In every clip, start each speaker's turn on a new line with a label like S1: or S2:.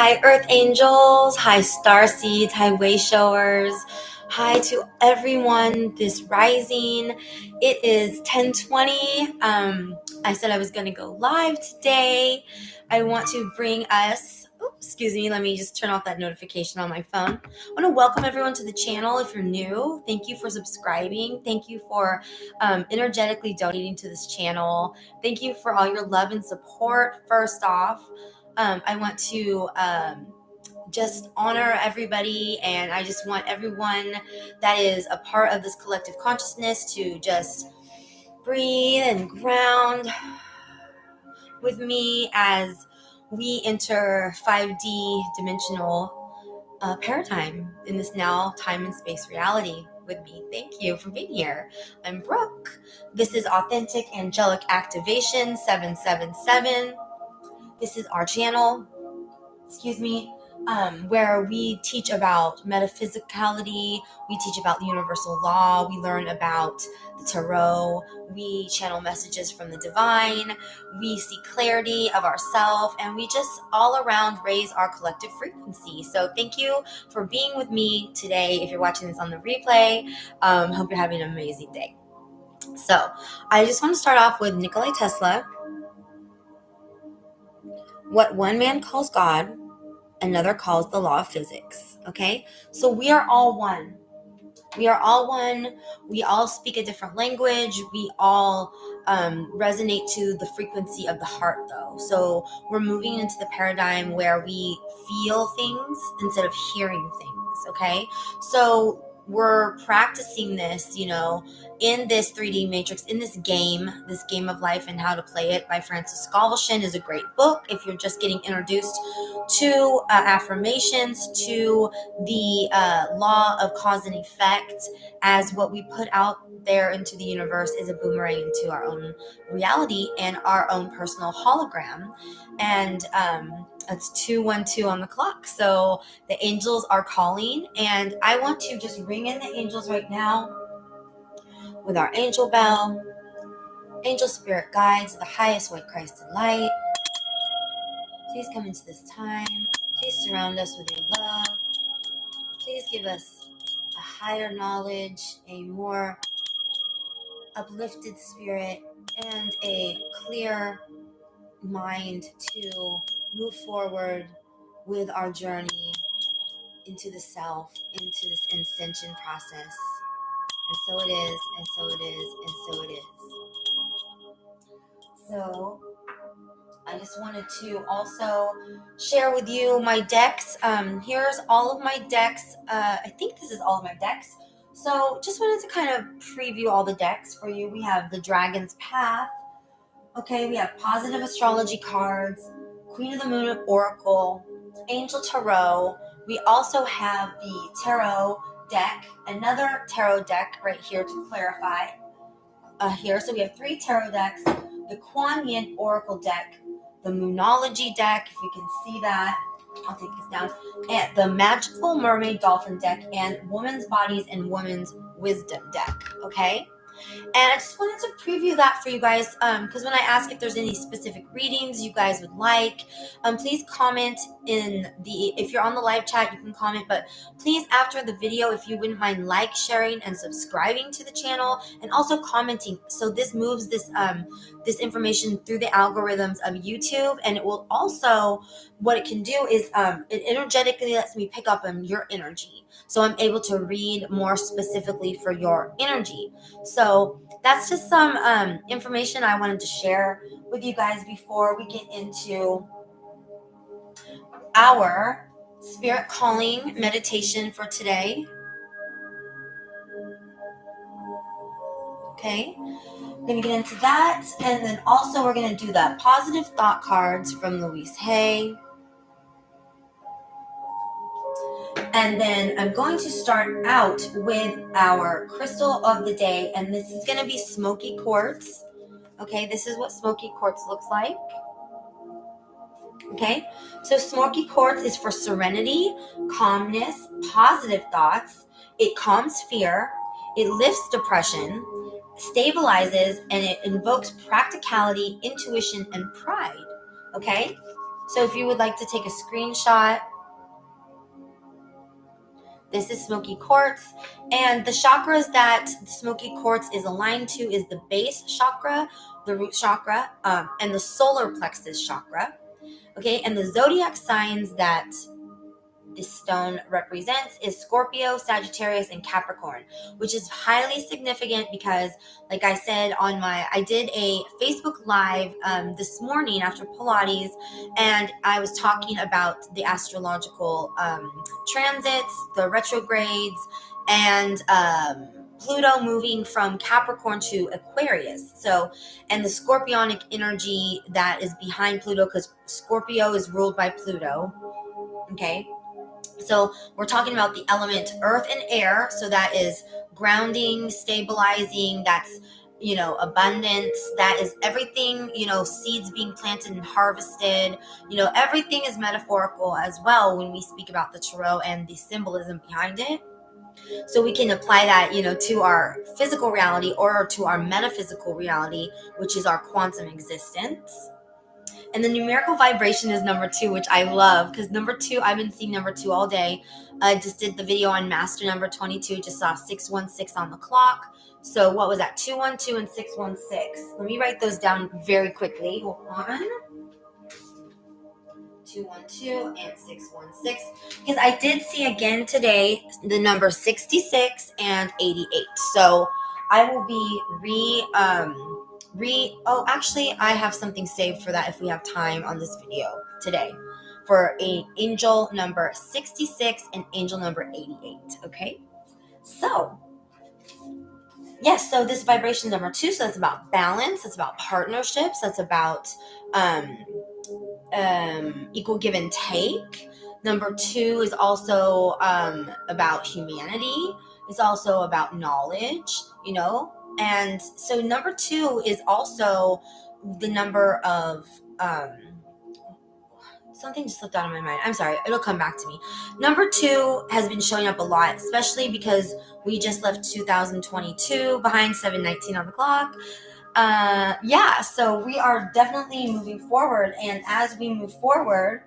S1: Hi, Earth Angels. Hi, Star Seeds. Hi, Way Showers. Hi to everyone this rising. It is 10:20. I said I was going to go live today. I want to bring us, excuse me, let me just turn off that notification on my phone. I want to welcome everyone to the channel. If you're new, thank you for subscribing. Thank you for energetically donating to this channel. Thank you for all your love and support. First off, I want to just honor everybody, and I just want everyone that is a part of this collective consciousness to just breathe and ground with me as we enter 5D dimensional paradigm in this now time and space reality with me. Thank you for being here. I'm Brooke. This is Authentic Angelic Activation 777. This is our channel, where we teach about metaphysicality, we teach about the universal law, we learn about the tarot, we channel messages from the divine, we see clarity of ourselves, and we just all around raise our collective frequency. So thank you for being with me today. If you're watching this on the replay, hope you're having an amazing day. So I just want to start off with Nikola Tesla. What one man calls God, another calls the law of physics. Okay, so we are all one. We are all one. We all speak a different language. We all resonate to the frequency of the heart, though. So we're moving into the paradigm where we feel things instead of hearing things. Okay, so we're practicing this, in this 3D matrix, in this game of life, and how to play it by Francis Skolveshin is a great book if you're just getting introduced to affirmations, to the law of cause and effect, as what we put out there into the universe is a boomerang into our own reality and our own personal hologram. And it's 2:12 on the clock. So the angels are calling, and I want to just ring in the angels right now with our angel bell. Angel spirit guides, the highest white Christ in light, please come into this time. Please surround us with your love. Please give us a higher knowledge, a more uplifted spirit, and a clear mind to move forward with our journey into the self, into this ascension process. And so it is, and so it is, and so it is. So I just wanted to also share with you my decks. Here's all of my decks. I think this is all of my decks. So just wanted to kind of preview all the decks for you. We have the Dragon's Path. Okay, we have Positive Astrology cards, Queen of the Moon Oracle, Angel Tarot. We also have the Tarot deck, another Tarot deck right here to clarify. Here, so we have 3 Tarot decks, the Kuan Yin Oracle deck, the Moonology deck, if you can see that. I'll take this down. And the Magical Mermaid Dolphin deck, and Woman's Bodies and Woman's Wisdom deck. Okay? And I just wanted to preview that for you guys, because when I ask if there's any specific readings you guys would like, please comment if you're on the live chat, you can comment, but please, after the video, if you wouldn't mind sharing, and subscribing to the channel, and also commenting. So this moves this information through the algorithms of YouTube, and it will also, what it can do is it energetically lets me pick up on your energy. So I'm able to read more specifically for your energy. So that's just some information I wanted to share with you guys before we get into our spirit calling meditation for today. Okay, we're going to get into that. And then also we're going to do the positive thought cards from Louise Hay. And then I'm going to start out with our crystal of the day, and this is going to be smoky quartz. Okay, this is what smoky quartz looks like. Okay, so smoky quartz is for serenity, calmness, positive thoughts. It calms fear, it lifts depression, stabilizes, and it invokes practicality, intuition, and pride. Okay, So if you would like to take a screenshot, this is smoky quartz, and the chakras that the smoky quartz is aligned to is the base chakra, the root chakra, and the solar plexus chakra. Okay, and the zodiac signs that this stone represents is Scorpio, Sagittarius, and Capricorn, which is highly significant because, like I said I did a Facebook Live this morning after Pilates, and I was talking about the astrological transits, the retrogrades, and Pluto moving from Capricorn to Aquarius. So, and the scorpionic energy that is behind Pluto, because Scorpio is ruled by Pluto. Okay. So we're talking about the element earth and air. So that is grounding, stabilizing, that's, abundance, that is everything, seeds being planted and harvested, everything is metaphorical as well when we speak about the tarot and the symbolism behind it. So we can apply that, to our physical reality or to our metaphysical reality, which is our quantum existence. And the numerical vibration is number 2, which I love because number 2, I've been seeing number 2 all day. I just did the video on master number 22, just saw 616 on the clock. So what was that? 212 and 616. Let me write those down very quickly. Hold on. 212 and 616. Because I did see again today the number 66 and 88. So I will be actually I have something saved for that if we have time on this video today for a angel number 66 and angel number 88. Okay, so yes, so this vibration number 2, so that's about balance, that's about partnerships, that's about equal give and take. Number 2 is also about humanity. It's also about knowledge, and so number 2 is also the number of something just slipped out of my mind. I'm sorry, it'll come back to me. Number 2 has been showing up a lot, especially because we just left 2022 behind, 719 on the clock. So we are definitely moving forward, and as we move forward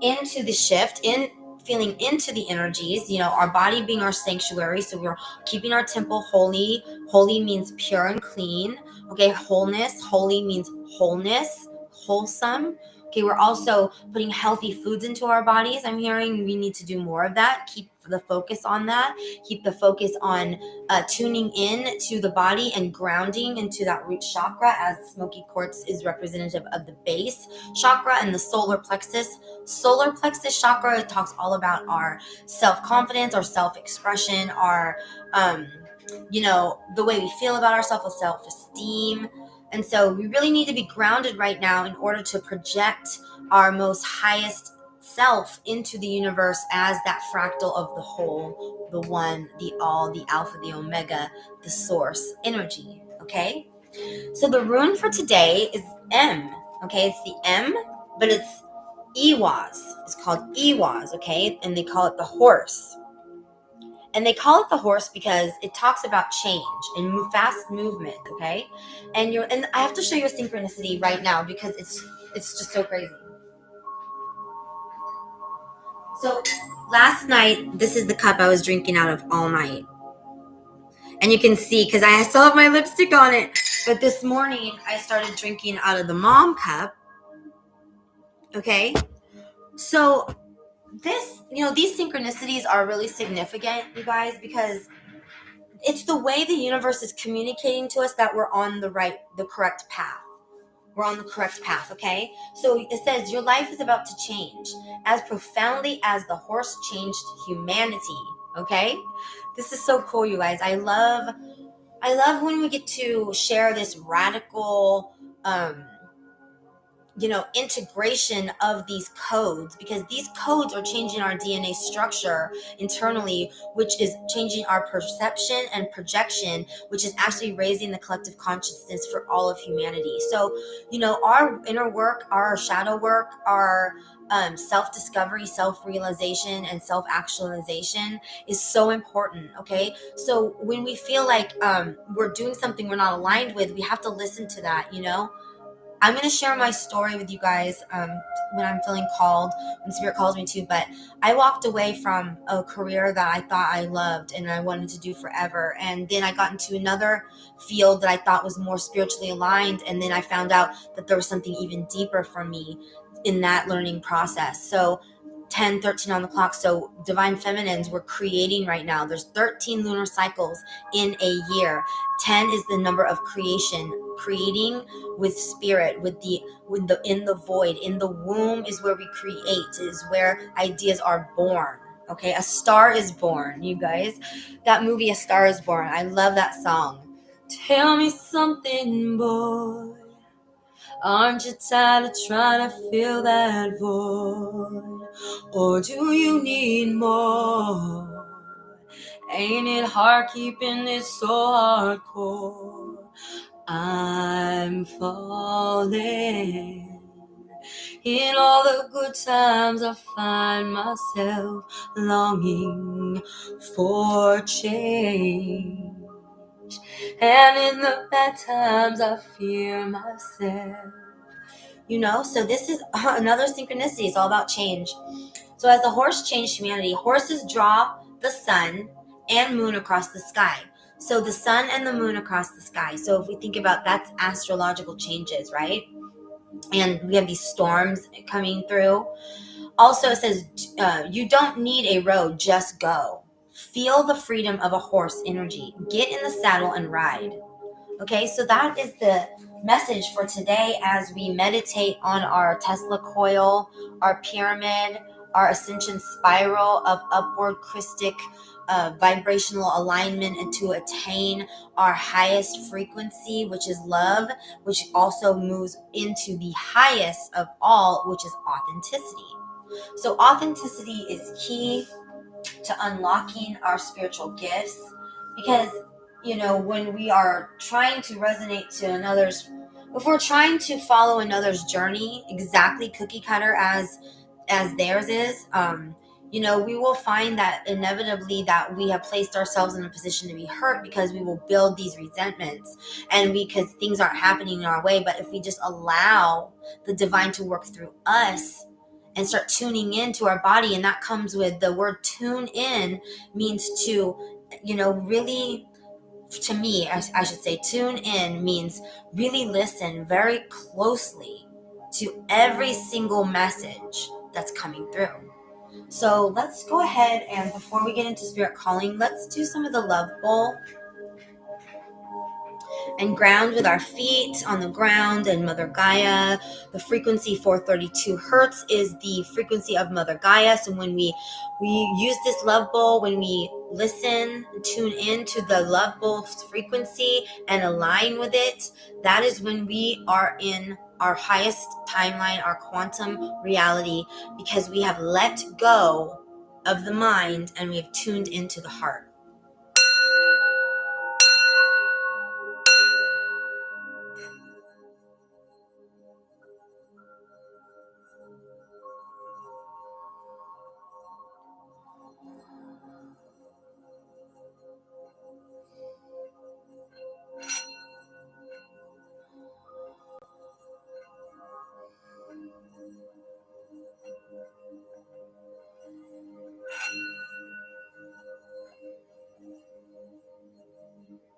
S1: into the shift, in feeling into the energies, our body being our sanctuary, so we're keeping our temple holy. Holy means pure and clean. Okay, wholeness. Holy means wholeness, wholesome. Okay, we're also putting healthy foods into our bodies. I'm hearing we need to do more of that. Keep the focus on that. Keep the focus on tuning in to the body and grounding into that root chakra, as smoky quartz is representative of the base chakra and the solar plexus. Solar plexus chakra talks all about our self-confidence, our self-expression, our, the way we feel about ourselves, our self-esteem. And so we really need to be grounded right now in order to project our most highest self into the universe as that fractal of the whole, the one, the all, the alpha, the omega, the source energy. Okay. So the rune for today is M. Okay. It's the M, but it's Ehwaz. It's called Ehwaz. Okay. And they call it the horse. And they call it the horse because it talks about change and fast movement, okay? And I have to show you a synchronicity right now because it's just so crazy. So last night, this is the cup I was drinking out of all night. And you can see, because I still have my lipstick on it, but this morning I started drinking out of the mom cup, okay? So these synchronicities are really significant, you guys, because it's the way the universe is communicating to us that we're on the correct path. We're on the correct path, okay? So it says your life is about to change as profoundly as the horse changed humanity, okay? This is so cool, you guys. I love when we get to share this radical integration of these codes, because these codes are changing our DNA structure internally, which is changing our perception and projection, which is actually raising the collective consciousness for all of humanity. So, our inner work, our shadow work, our self-discovery, self-realization, and self-actualization is so important, okay? So when we feel like we're doing something we're not aligned with, we have to listen to that, I'm going to share my story with you guys when I'm feeling called, when Spirit calls me to. But I walked away from a career that I thought I loved and I wanted to do forever. And then I got into another field that I thought was more spiritually aligned. And then I found out that there was something even deeper for me in that learning process. So 10, 13 on the clock. So Divine Feminines, we're creating right now. There's 13 lunar cycles in a year. 10 is the number of creation, creating with spirit, with the in the void. In the womb is where we create, is where ideas are born. Okay, A Star is Born, you guys. That movie, A Star is Born. I love that song. Tell me something, boy. Aren't you tired of trying to fill that void? Or do you need more? Ain't it hard keeping it so hardcore? I'm falling. In all the good times I find myself longing for change. And in the bad times I fear myself. So this is another synchronicity. It's all about change. So as the horse changed humanity, horses draw the sun and moon across the sky. So the sun and the moon across the sky. So if we think about, that's astrological changes, right? And we have these storms coming through. Also, it says, you don't need a road, just go. Feel the freedom of a horse energy. Get in the saddle and ride. Okay, so that is the message for today as we meditate on our Tesla coil, our pyramid, our ascension spiral of upward Christic vibrational alignment, and to attain our highest frequency, which is love, which also moves into the highest of all, which is authenticity. So authenticity is key to unlocking our spiritual gifts, because when we are trying to resonate to another's, if we're trying to follow another's journey exactly cookie cutter as theirs is, we will find that inevitably that we have placed ourselves in a position to be hurt, because we will build these resentments and because things aren't happening in our way. But if we just allow the divine to work through us and start tuning into our body, and that comes with the word tune in, means to, really, to me, I should say, tune in means really listen very closely to every single message that's coming through. So let's go ahead, and before we get into spirit calling, let's do some of the love bowl and ground with our feet on the ground and Mother Gaia. The frequency 432 hertz is the frequency of Mother Gaia. So when we use this love bowl, when we listen, tune in to the love bowl's frequency and align with it, that is when we are in our highest timeline, our quantum reality, because we have let go of the mind and we have tuned into the heart.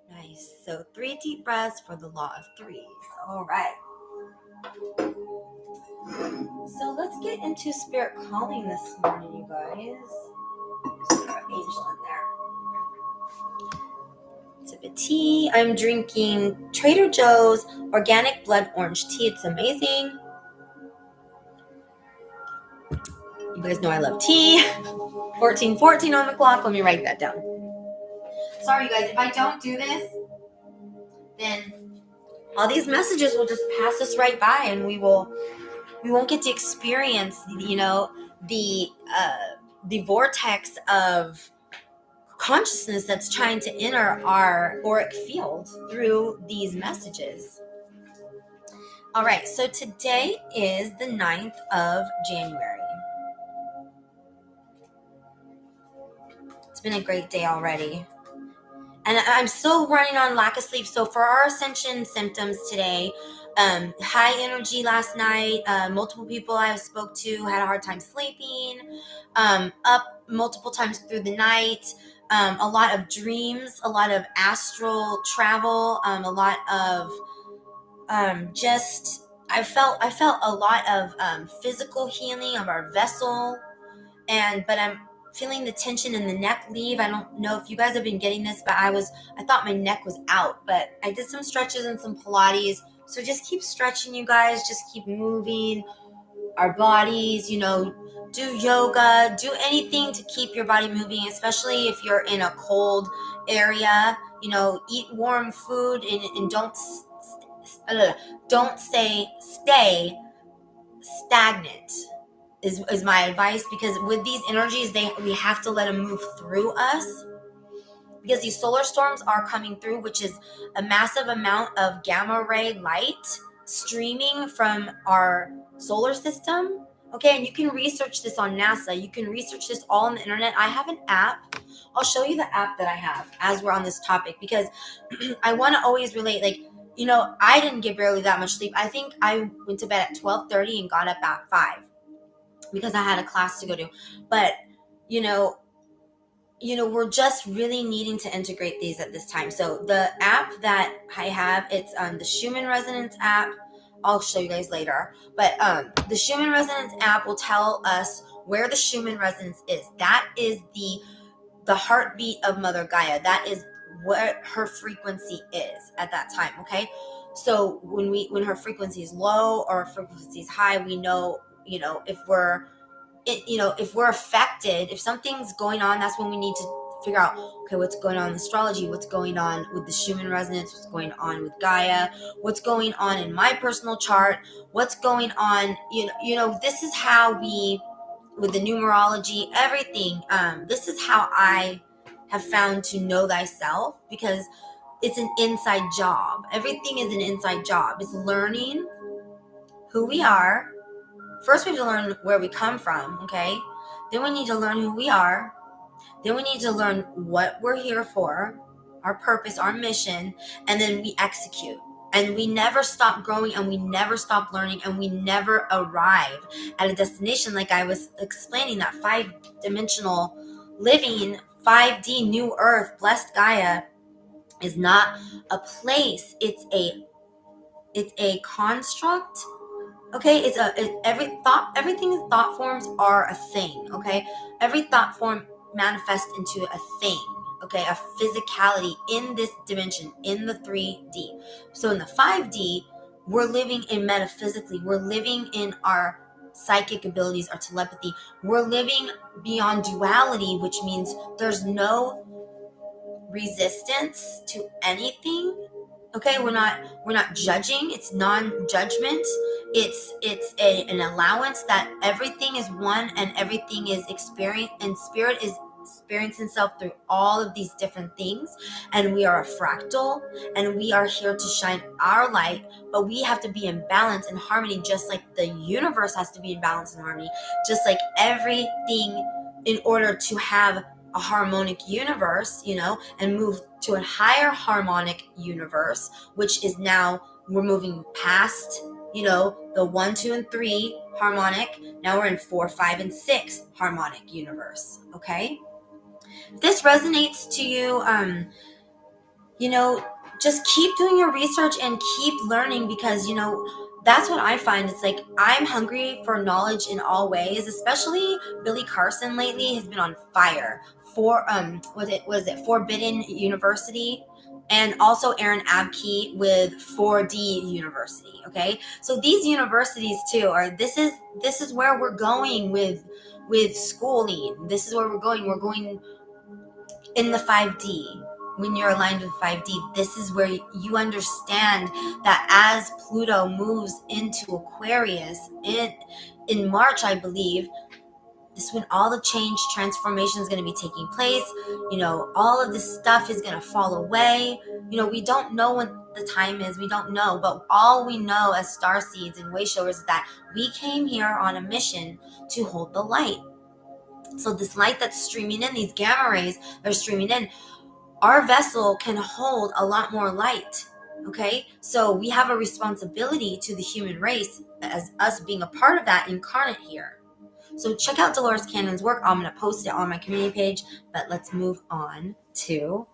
S1: Nice. So 3 deep breaths for the law of threes. All right. So let's get into spirit calling this morning, you guys. Just got an angel in there. Sip of tea. I'm drinking Trader Joe's organic blood orange tea. It's amazing. You guys know I love tea. 14:14 on the clock. Let me write that down. Sorry, you guys. If I don't do this, then all these messages will just pass us right by, and we won't get to experience, the vortex of consciousness that's trying to enter our auric field through these messages. All right, so today is the 9th of January. It's been a great day already. And I'm still running on lack of sleep. So for our ascension symptoms today, High energy last night. Multiple people I spoke to had a hard time sleeping. Up multiple times through the night. A lot of dreams, a lot of astral travel, a lot of just I felt a lot of physical healing of our vessel, but I'm feeling the tension in the neck leave. I don't know if you guys have been getting this, but I thought my neck was out, but I did some stretches and some Pilates. So just keep stretching, you guys. Just keep moving our bodies. Do yoga, do anything to keep your body moving, especially if you're in a cold area. Eat warm food and don't stay stagnant is my advice, because with these energies we have to let them move through us, because these solar storms are coming through, which is a massive amount of gamma ray light streaming from our solar system. Okay, and you can research this on NASA. You can research this all on the internet. I have an app. I'll show you the app that I have as we're on this topic, because I want to always relate. I didn't get barely that much sleep. I think I went to bed at 12:30 and got up at 5 because I had a class to go to. But we're just really needing to integrate these at this time. So the app that I have, it's the Schumann Resonance app. I'll show you guys later. But the Schumann Resonance app will tell us where the Schumann Resonance is. That is the heartbeat of Mother Gaia. That is what her frequency is at that time. Okay, so when her frequency is low or her frequency is high, we know if we're affected, if something's going on, that's when we need to figure out, okay, what's going on in astrology, what's going on with the Schumann resonance, what's going on with Gaia, what's going on in my personal chart, what's going on, this is how we, with the numerology, everything, this is how I have found to know thyself, because it's an inside job. Everything is an inside job. It's learning who we are. First, we have to learn where we come from, okay? Then we need to learn who we are. Then we need to learn what we're here for, our purpose, our mission, and then we execute. And we never stop growing, and we never stop learning, and we never arrive at a destination. Like I was explaining, that 5-dimensional living, 5D new earth, blessed Gaia is not a place. It's a construct. Okay, everything thought forms are a thing, okay? Every thought form manifests into a thing, okay? A physicality in this dimension, in the 3D. So in the 5D, we're living in metaphysically. We're living in our psychic abilities, our telepathy. We're living beyond duality, which means there's no resistance to anything. Okay, we're not judging. It's non-judgment. It's an allowance that everything is one and everything is experience, and spirit is experiencing itself through all of these different things. And we are a fractal, and we are here to shine our light, but we have to be in balance and harmony, just like the universe has to be in balance and harmony, just like everything, in order to have a harmonic universe, and move to a higher harmonic universe, which is now we're moving past, the 1, 2, and 3 harmonic. Now we're in 4, 5, and 6 harmonic universe. Okay. If this resonates to you, just keep doing your research and keep learning, because, that's what I find. It's like I'm hungry for knowledge in all ways, especially Billy Carson lately has been on fire for was it Forbidden University, and also Aaron Abke with 4D University. Okay, so these universities too this is where we're going with schooling. This is where we're going in the 5D. When you're aligned with 5D, this is where you understand that as Pluto moves into Aquarius in March, I believe, this is when all the change, transformation is going to be taking place. All of this stuff is going to fall away. We don't know when the time is. We don't know. But all we know as star seeds and way showers is that we came here on a mission to hold the light. So this light that's streaming in, these gamma rays that are streaming in, our vessel can hold a lot more light. Okay, so we have a responsibility to the human race as us being a part of that incarnate here. So check out Dolores Cannon's work. I'm going to post it on my community page, but let's move on to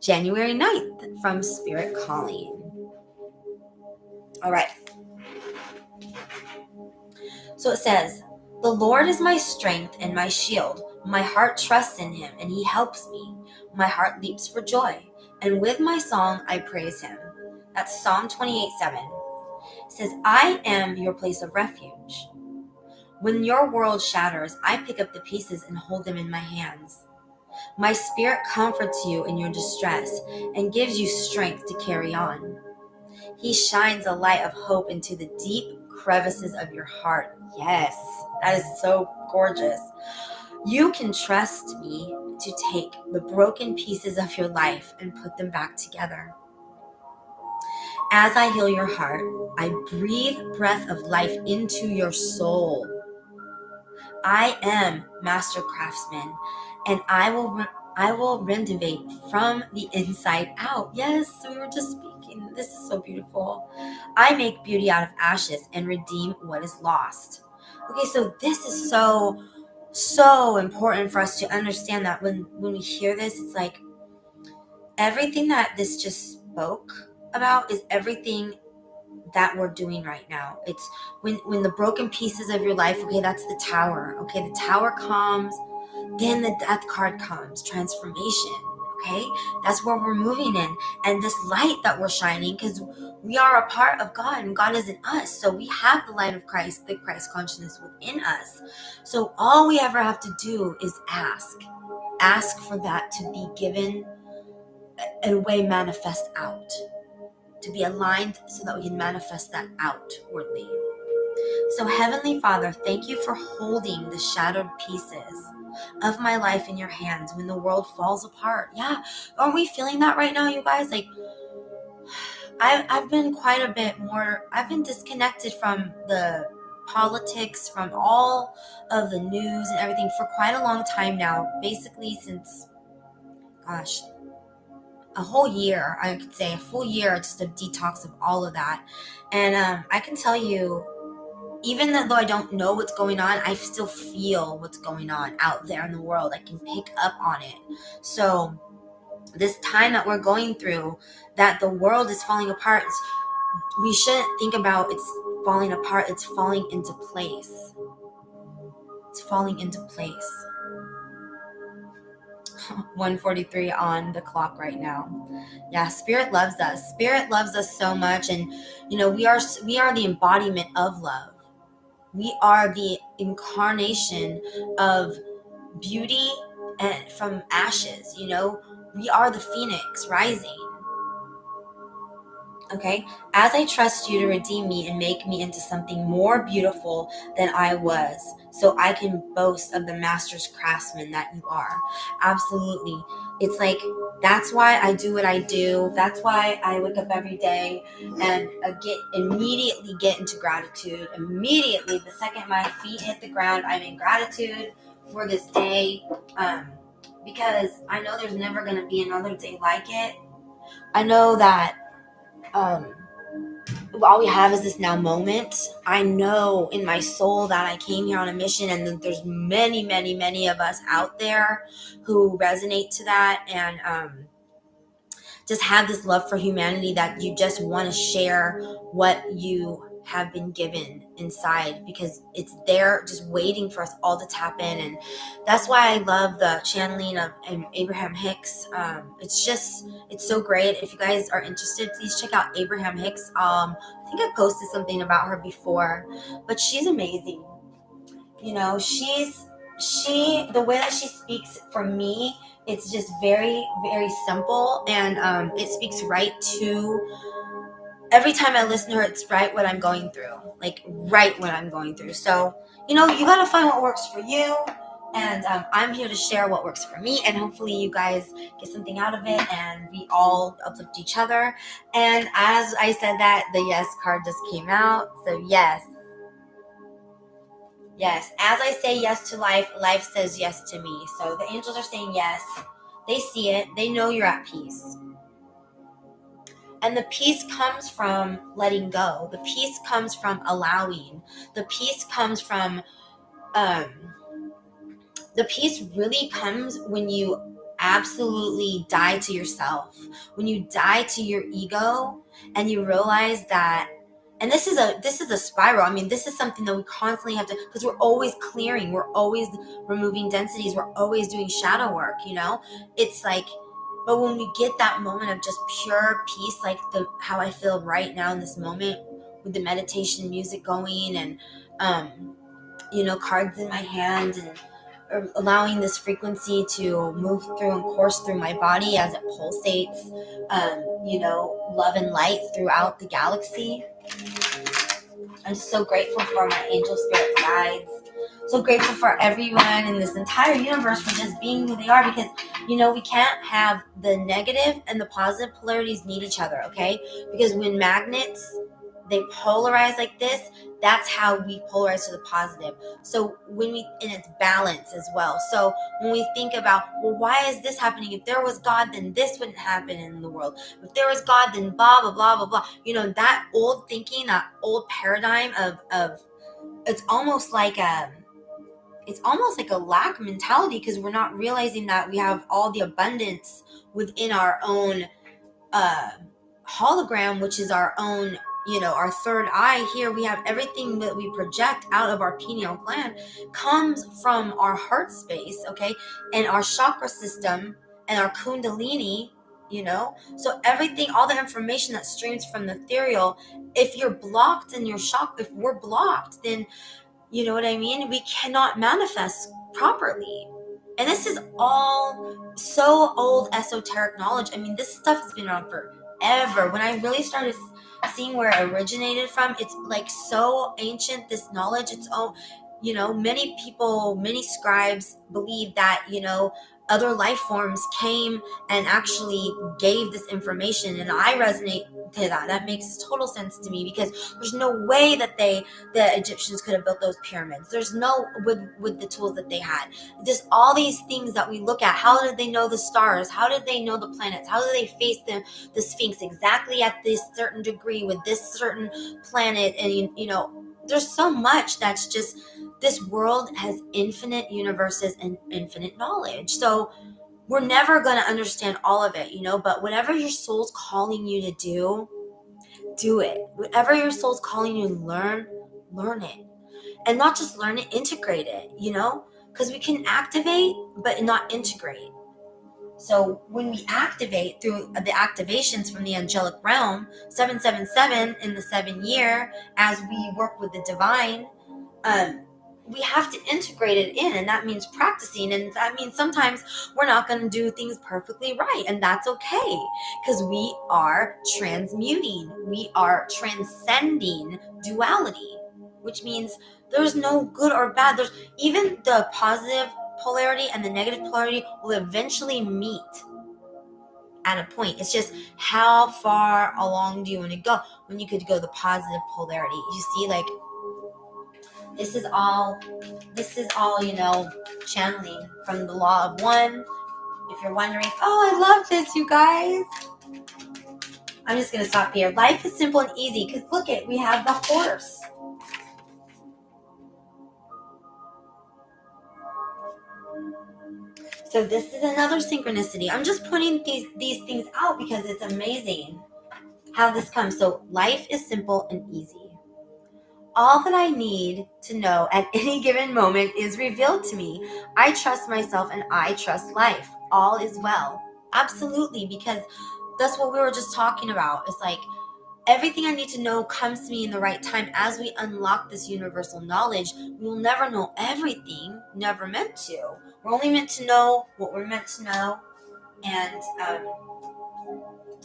S1: January 9th from Spirit Calling. All right. So it says, "The Lord is my strength and my shield. My heart trusts in him, and he helps me. My heart leaps for joy, and with my song I praise him." That's Psalm 28:7. It says, "I am your place of refuge. When your world shatters, I pick up the pieces and hold them in my hands. My spirit comforts you in your distress and gives you strength to carry on. He shines a light of hope into the deep crevices of your heart." Yes, that is so gorgeous. "You can trust me to take the broken pieces of your life and put them back together. As I heal your heart, I breathe breath of life into your soul. I am master craftsman, and I will renovate from the inside out." Yes, we were just speaking. This is so beautiful. "I make beauty out of ashes and redeem what is lost." Okay, so this is so important for us to understand that when we hear this, it's like everything that this just spoke about is everything that we're doing right now. It's when the broken pieces of your life, okay, that's the tower. Okay, the tower comes, then the death card comes, transformation. Okay, that's where we're moving in, and this light that we're shining, because we are a part of God and God is in us, so we have the light of Christ, the Christ consciousness within us. So all we ever have to do is ask for that to be given in a way, manifest out, to be aligned so that we can manifest that outwardly. So Heavenly Father, thank you for holding the shattered pieces of my life in your hands when the world falls apart. Yeah, aren't we feeling that right now, you guys? Like, I've been quite a bit more, I've been disconnected from the politics, from all of the news and everything for quite a long time now, basically since, gosh, a whole year. I could say a full year, just a detox of all of that. And I can tell you, even though I don't know what's going on, I still feel what's going on out there in the world. I can pick up on it. So this time that we're going through, that the world is falling apart, we shouldn't think about it's falling apart. It's falling into place. It's falling into place. 1:43 on the clock right now. Yeah, Spirit loves us. Spirit loves us so much, and we are the embodiment of love. We are the incarnation of beauty and from ashes. We are the phoenix rising. Okay, as I trust you to redeem me and make me into something more beautiful than I was, so I can boast of the master's craftsman that you are. Absolutely. It's like, that's why I do what I do. That's why I wake up every day and immediately get into gratitude. Immediately, the second my feet hit the ground, I'm in gratitude for this day, because I know there's never going to be another day like it. I know that all we have is this now moment. I know in my soul that I came here on a mission, and that there's many, many, many of us out there who resonate to that, and just have this love for humanity, that you just want to share what you have been given inside, because it's there just waiting for us all to tap in. And that's why I love the channeling of Abraham Hicks. It's so great. If you guys are interested, please check out Abraham Hicks. I think I posted something about her before, but she's amazing. The way that she speaks, for me, it's just very, very simple, and it speaks right to, every time I listen to her, it's right what I'm going through. Like, right what I'm going through. So, you got to find what works for you. And I'm here to share what works for me. And hopefully you guys get something out of it, and we all uplift each other. And as I said that, the yes card just came out. So yes. Yes. As I say yes to life, life says yes to me. So the angels are saying yes. They see it. They know you're at peace. And the peace comes from letting go. The peace comes from allowing. The peace comes from, the peace really comes when you absolutely die to yourself, when you die to your ego, and you realize that, and this is a spiral. I mean, this is something that we constantly have to, because we're always clearing, we're always removing densities, we're always doing shadow work, it's like, but when we get that moment of just pure peace, like how I feel right now in this moment, with the meditation music going, and cards in my hand, and allowing this frequency to move through and course through my body as it pulsates, love and light throughout the galaxy. I'm just so grateful for my angel spirit guides. So grateful for everyone in this entire universe for just being who they are, because, we can't have the negative and the positive polarities meet each other, okay? Because when magnets, they polarize like this, that's how we polarize to the positive. So and it's balance as well. So when we think about, well, why is this happening? If there was God, then this wouldn't happen in the world. If there was God, then blah, blah, blah, blah, blah. That old thinking, that old paradigm of it's almost like a lack mentality, because we're not realizing that we have all the abundance within our own hologram, which is our own, our third eye. Here we have everything that we project out of our pineal gland comes from our heart space, okay, and our chakra system and our kundalini, so everything, all the information that streams from the ethereal, if you're blocked in your chakra, if we're blocked, then you know what I mean? We cannot manifest properly. And this is all so old esoteric knowledge. I mean, this stuff has been around forever. When I really started seeing where it originated from, it's like so ancient, this knowledge. It's all, many people, many scribes believe that, other life forms came and actually gave this information. And I resonate to that. That makes total sense to me, because there's no way that the Egyptians could have built those pyramids. There's no, with the tools that they had. Just all these things that we look at. How did they know the stars? How did they know the planets? How did they face the Sphinx exactly at this certain degree with this certain planet? And there's so much that's just, this world has infinite universes and infinite knowledge. So we're never going to understand all of it, but whatever your soul's calling you to do it. Whatever your soul's calling you to learn it. And not just learn it, integrate it, because we can activate, but not integrate. So when we activate through the activations from the angelic realm, 777 in the 7 year, as we work with the divine, we have to integrate it in, and that means practicing, and that means sometimes we're not going to do things perfectly right, and that's okay, because we are transmuting, we are transcending duality, which means there's no good or bad. There's even the positive polarity and the negative polarity will eventually meet at a point. It's just how far along do you want to go when you could go the positive polarity. You see, like, this is all, channeling from the law of one. If you're wondering, oh, I love this, you guys. I'm just going to stop here. Life is simple and easy, because look it, we have the horse. So this is another synchronicity. I'm just pointing these things out because it's amazing how this comes. So life is simple and easy. All that I need to know at any given moment is revealed to me. I trust myself and I trust life. All is well. Absolutely, because that's what we were just talking about. It's like everything I need to know comes to me in the right time. As we unlock this universal knowledge, we will never know everything, never meant to. We're only meant to know what we're meant to know. And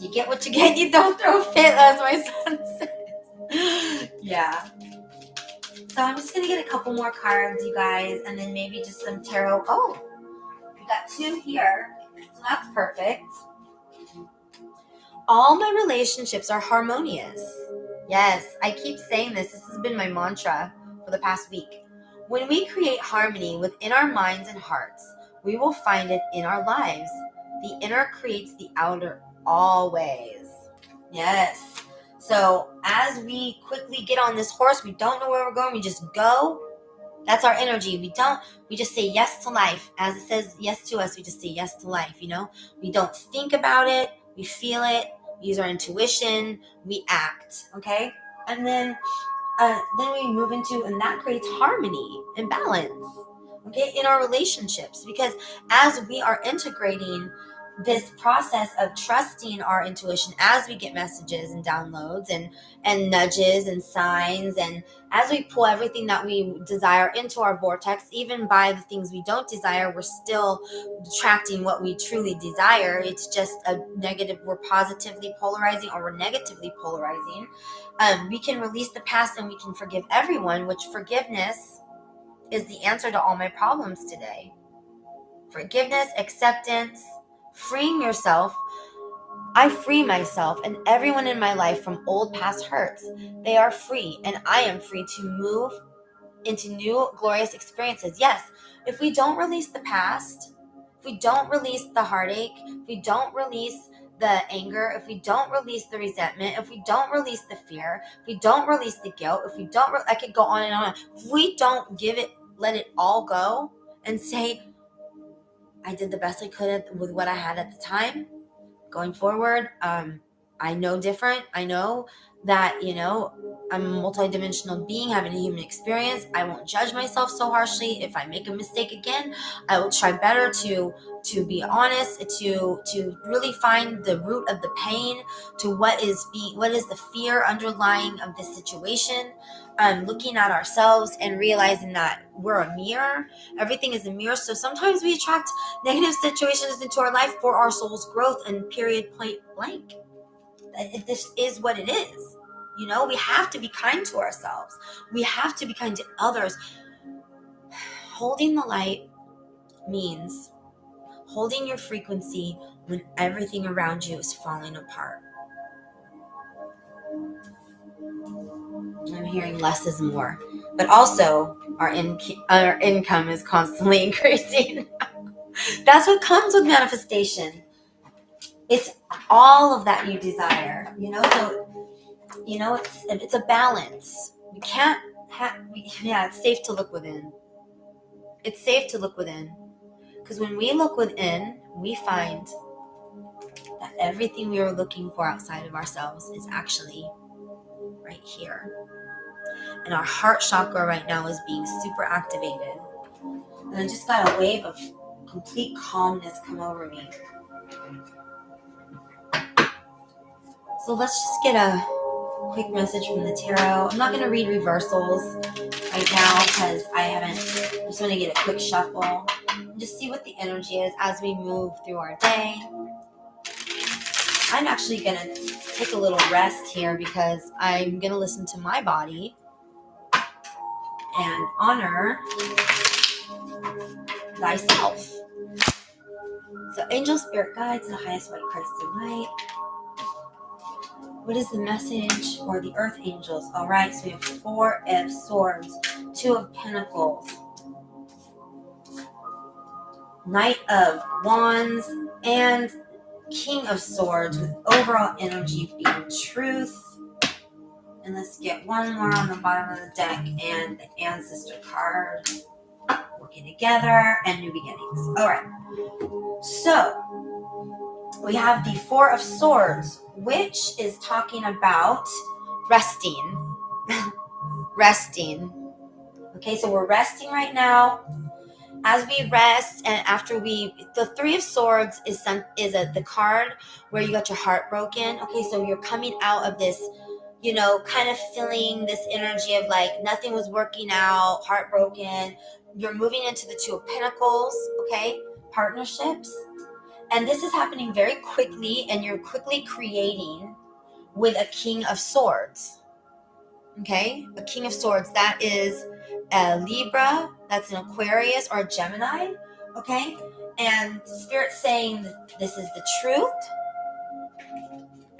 S1: you get what you get, you don't throw a fit, as my son says. Yeah. So I'm just going to get a couple more cards, you guys, and then maybe just some tarot. Oh, we got 2 here. So that's perfect. All my relationships are harmonious. Yes, I keep saying this. This has been my mantra for the past week. When we create harmony within our minds and hearts, we will find it in our lives. The inner creates the outer always. Yes. So as we quickly get on this horse, we don't know where we're going. We just go. That's our energy. We just say yes to life. As it says yes to us, we just say yes to life, We don't think about it. We feel it. We use our intuition. We act. Okay. And then we move into, and that creates harmony and balance, okay, in our relationships. Because as we are integrating this process of trusting our intuition, as we get messages and downloads and nudges and signs, and as we pull everything that we desire into our vortex, even by the things we don't desire, we're still attracting what we truly desire. It's just a negative, we're positively polarizing or we're negatively polarizing. We can release the past and we can forgive everyone, which forgiveness is the answer to all my problems today. Forgiveness, acceptance, freeing yourself. I free myself and everyone in my life from old past hurts. They are free, and I am free to move into new glorious experiences. Yes, if we don't release the past, if we don't release the heartache, if we don't release the anger, if we don't release the resentment, if we don't release the fear, if we don't release the guilt, if we don't, I could go on and on. If we don't let it all go and say, I did the best I could with what I had at the time. Going forward, I know different. I know that, I'm a multidimensional being having a human experience. I won't judge myself so harshly. If I make a mistake again, I will try better to be honest, to really find the root of the pain, to what is the fear underlying of this situation. Looking at ourselves and realizing that we're a mirror. Everything is a mirror. So sometimes we attract negative situations into our life for our soul's growth, and period, point blank. This is what it is. We have to be kind to ourselves. We have to be kind to others. Holding the light means holding your frequency when everything around you is falling apart. I'm hearing less is more, but also our income is constantly increasing. That's what comes with manifestation. It's all of that you desire, so it's a balance. We can't it's safe to look within. It's safe to look within, because when we look within, we find that everything we are looking for outside of ourselves is actually right here. And our heart chakra right now is being super activated. And I just got a wave of complete calmness come over me. So let's just get a quick message from the tarot. I'm not going to read reversals right now because I just want to get a quick shuffle and just see what the energy is as we move through our day. I'm actually going to take a little rest here because I'm going to listen to my body and honor thyself. So angel, spirit guides, the highest white crystal light. What is the message for the earth angels? All right, so we have 4 of Swords, 2 of Pentacles, Knight of Wands, and King of Swords, with overall energy being truth. And let's get one more on the bottom of the deck, and the ancestor card. Working together and new beginnings. All right. So we have the 4 of Swords, which is talking about resting. Resting. Okay, so we're resting right now. As we rest, and after the 3 of Swords is the card where you got your heart broken. Okay, so you're coming out of this, kind of feeling this energy of like nothing was working out, heartbroken. You're moving into the 2 of Pentacles, okay, partnerships. And this is happening very quickly, and you're quickly creating with a King of Swords. Okay, a King of Swords, that is a Libra, that's an Aquarius or a Gemini. Okay, and Spirit's saying this is the truth,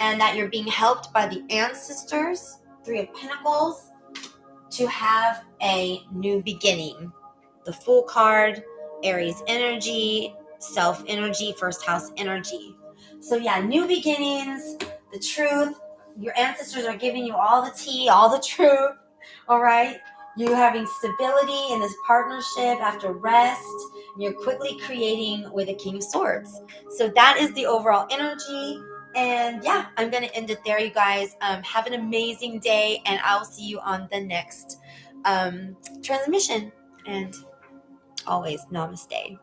S1: and that you're being helped by the ancestors, 3 of Pentacles, to have a new beginning. The Fool card, Aries energy, self energy, first house energy. So yeah, new beginnings, the truth. Your ancestors are giving you all the tea, all the truth. All right. You're having stability in this partnership after rest. And you're quickly creating with the King of Swords. So that is the overall energy. And yeah, I'm going to end it there, you guys. Have an amazing day, and I'll see you on the next transmission. And always namaste.